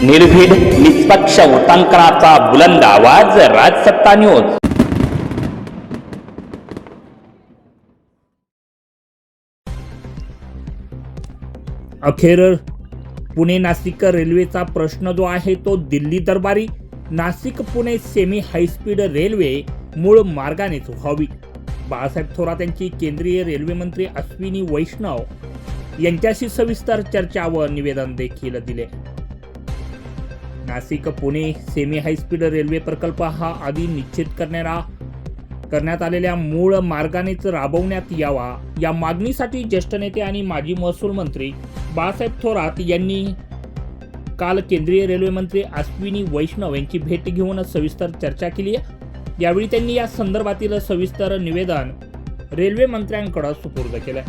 निर्भीड निष्पक्ष उटंकनाचा बुलंद आवाज, राजसत्ता न्यूज। अखेर पुणे नाशिक रेल्वेचा प्रश्न जो आहे तो दिल्ली दरबारी। Nashik Pune semi high speed railway मूळ मार्गानेच व्हावी। बाळासाहेब थोरात यांची केंद्रीय रेल्वे मंत्री अश्विनी वैष्णव यांच्याशी सविस्तर चर्चा व निवेदन देखील दिले। Nashik Pune semi high speed railway प्रकल्प हा आधी निश्चित करण्यात आलेल्या मूळ मार्गानेच राबवण्यात यावा, या मागणीसाठी ज्येष्ठ नेते आणि माजी महसूल मंत्री बाळासाहेब थोरात यांनी काल केंद्रीय रेल्वे मंत्री अश्विनी वैष्णव यांची भेट घेऊन सविस्तर चर्चा केली आहे। यावेळी त्यांनी या संदर्भातील सविस्तर निवेदन रेल्वे मंत्र्यांकडे सुपूर्द केलं।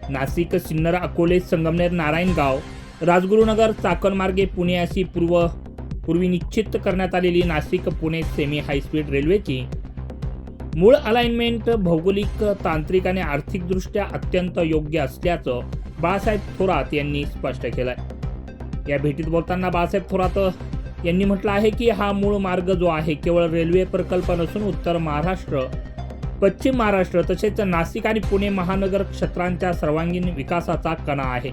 नाशिक सिन्नर अकोले संगमनेर नारायणगाव राजगुरुनगर चाकण मार्गे पुणे अशी पूर्वी निश्चित करण्यात आलेली नाशिक पुणे सेमी हायस्पीड रेल्वेची मूळ अलाइनमेंट भौगोलिक, तांत्रिक आणि आर्थिकदृष्ट्या अत्यंत योग्य असल्याचं बाळासाहेब थोरात यांनी स्पष्ट केलंय। या भेटीत बोलताना बाळासाहेब थोरात यांनी म्हटलं आहे की हा मूळ मार्ग जो आहे केवळ रेल्वे प्रकल्प नसून उत्तर महाराष्ट्र, पश्चिम महाराष्ट्र तसेच नाशिक आणि पुणे महानगर क्षेत्रांच्या सर्वांगीण विकासाचा कणा आहे।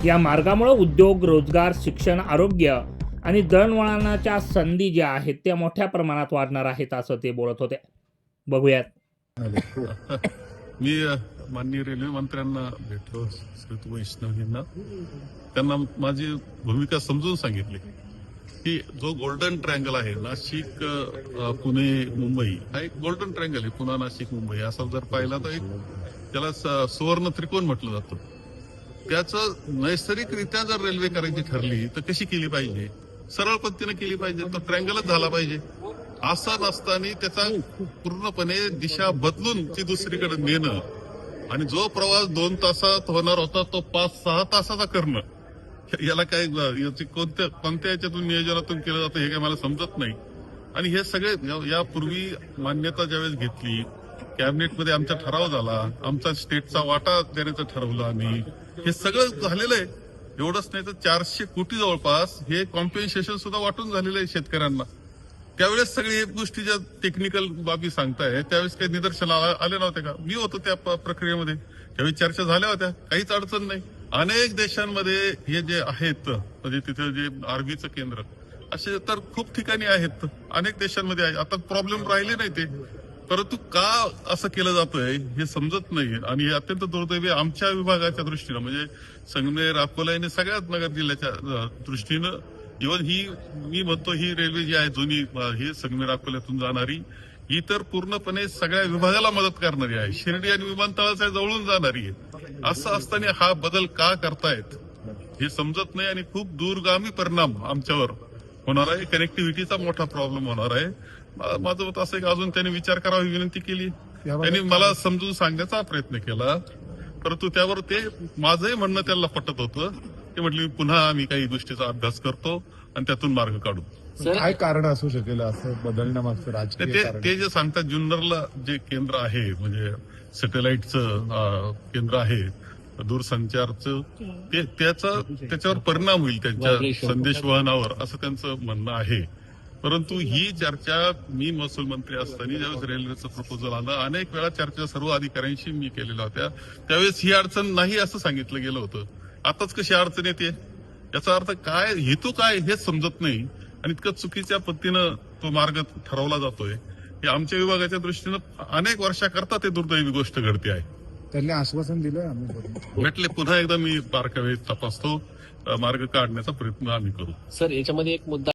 या मार्गामुळे उद्योग, रोजगार, शिक्षण, आरोग्य आणि दळणवळणाच्या संधी ज्या आहेत त्या मोठ्या प्रमाणात वाढणार आहेत असं ते बोलत होते। बघूयात। मी माननीय रेल्वे मंत्र्यांना भेटलो, श्री वैष्णव यांना, त्यांना माझी भूमिका समजून सांगितली की जो गोल्डन ट्रायंगल आहे नाशिक पुणे मुंबई, हा एक गोल्डन ट्रायंगल आहे। पुणे नाशिक मुंबई असा जर पाहिला तर एक त्याला सुवर्ण त्रिकोण म्हटलं जातं। त्याचं नैसर्गिकरित्या जर रेल्वे करायची ठरली तर कशी केली पाहिजे? सरळ पद्धतीने केली पाहिजे, तो ट्रायंगलच झाला पाहिजे। असं नसताना त्याचा पूर्णपणे दिशा बदलून ती दुसरीकडे नेणं आणि जो प्रवास 2 तासात होणार होता तो 5-6 तासाचा करणं, याला काय कोणत्या याच्यातून नियोजनातून केलं जातं हे काय मला समजत नाही। आणि हे सगळे यापूर्वी मान्यता ज्यावेळेस घेतली, कॅबिनेटमध्ये आमचा ठराव झाला, आमचा स्टेटचा वाटा देण्याचं ठरवलं आम्ही, हे सगळं झालेलं आहे। एवढंच नाही तर 400 कोटी जवळपास हे कॉम्पेन्सेशन सुद्धा वाटून झालेलं आहे शेतकऱ्यांना। त्यावेळेस सगळी गोष्टी ज्या टेक्निकल बाबी सांगताय त्यावेळेस काही निदर्शनाला आले नव्हते का? मी होतो त्या प्रक्रियेमध्ये, त्यावेळी चर्चा झाल्या होत्या, काहीच अडचण नाही। अनेक देशांमध्ये हे जे आहेत म्हणजे तिथे जे आर्मीचं केंद्र असे तर खूप ठिकाणी आहेत, अनेक देशांमध्ये आहे। आता प्रॉब्लेम राहिले नाही ते, परंतु का असं केलं जातंय हे समजत नाही। आणि हे अत्यंत दुर्दैवी आमच्या विभागाच्या दृष्टीनं, म्हणजे संगमनेर, अकोला आणि सगळ्याच नगर जिल्ह्याच्या दृष्टीनं, इव्हन ही मी म्हणतो ही रेल्वे जी आहे जुनी ही संगमनेर अकोल्यातून जाणारी, ही तर पूर्णपणे सगळ्या विभागाला मदत करणारी आहे, शिर्डी आणि विमानतळाच्या जवळून जाणारी आहे। असं असताना हा बदल का करतायत हे समजत नाही आणि खूप दूरगामी परिणाम आमच्यावर होणार आहे। कनेक्टिव्हिटीचा मोठा प्रॉब्लेम होणार आहे। माझं मत असं की अजून त्यांनी विचार करावा विनंती केली, त्यांनी मला समजून सांगण्याचा प्रयत्न केला, परंतु त्यावर ते माझंही म्हणणं त्यांना पटत होतं। ते म्हटले मी पुन्हा आम्ही काही गोष्टीचा अभ्यास करतो आणि त्यातून मार्ग काढू। काय कारण असू शकेल असं बदलण्यामागचं राजकीय कारण? ते जे सांगतात जुन्नरला जे केंद्र आहे म्हणजे सॅटेलाइटचं केंद्र आहे दूरसंचारचं, त्याच्यावर परिणाम होईल त्यांच्या संदेशवहनावर असं त्यांचं म्हणणं आहे। परंतु ही चर्चा मी महसूल मंत्री असताना ज्यावेळेस रेल्वेचं प्रपोजल आलं, अनेक वेळा चर्चा सर्व अधिकाऱ्यांशी मी केलेल्या होत्या, त्यावेळेस ही अडचण नाही असं सांगितलं गेलं होतं। आताच कशी अडचण येते? याचा अर्थ काय, हेतू काय हेच समजत नाही आणि इतकं चुकीच्या पद्धतीनं तो मार्ग ठरवला जातोय। हे आमच्या विभागाच्या दृष्टीनं अनेक वर्षाकरता ते दुर्दैवी गोष्ट घडते आहे। त्यांनी आश्वासन दिलंय आम्ही म्हटले पुन्हा एकदा मी बारकावे तपासतो, मार्ग काढण्याचा प्रयत्न आम्ही करू। सर, याच्यामध्ये एक मुद्दा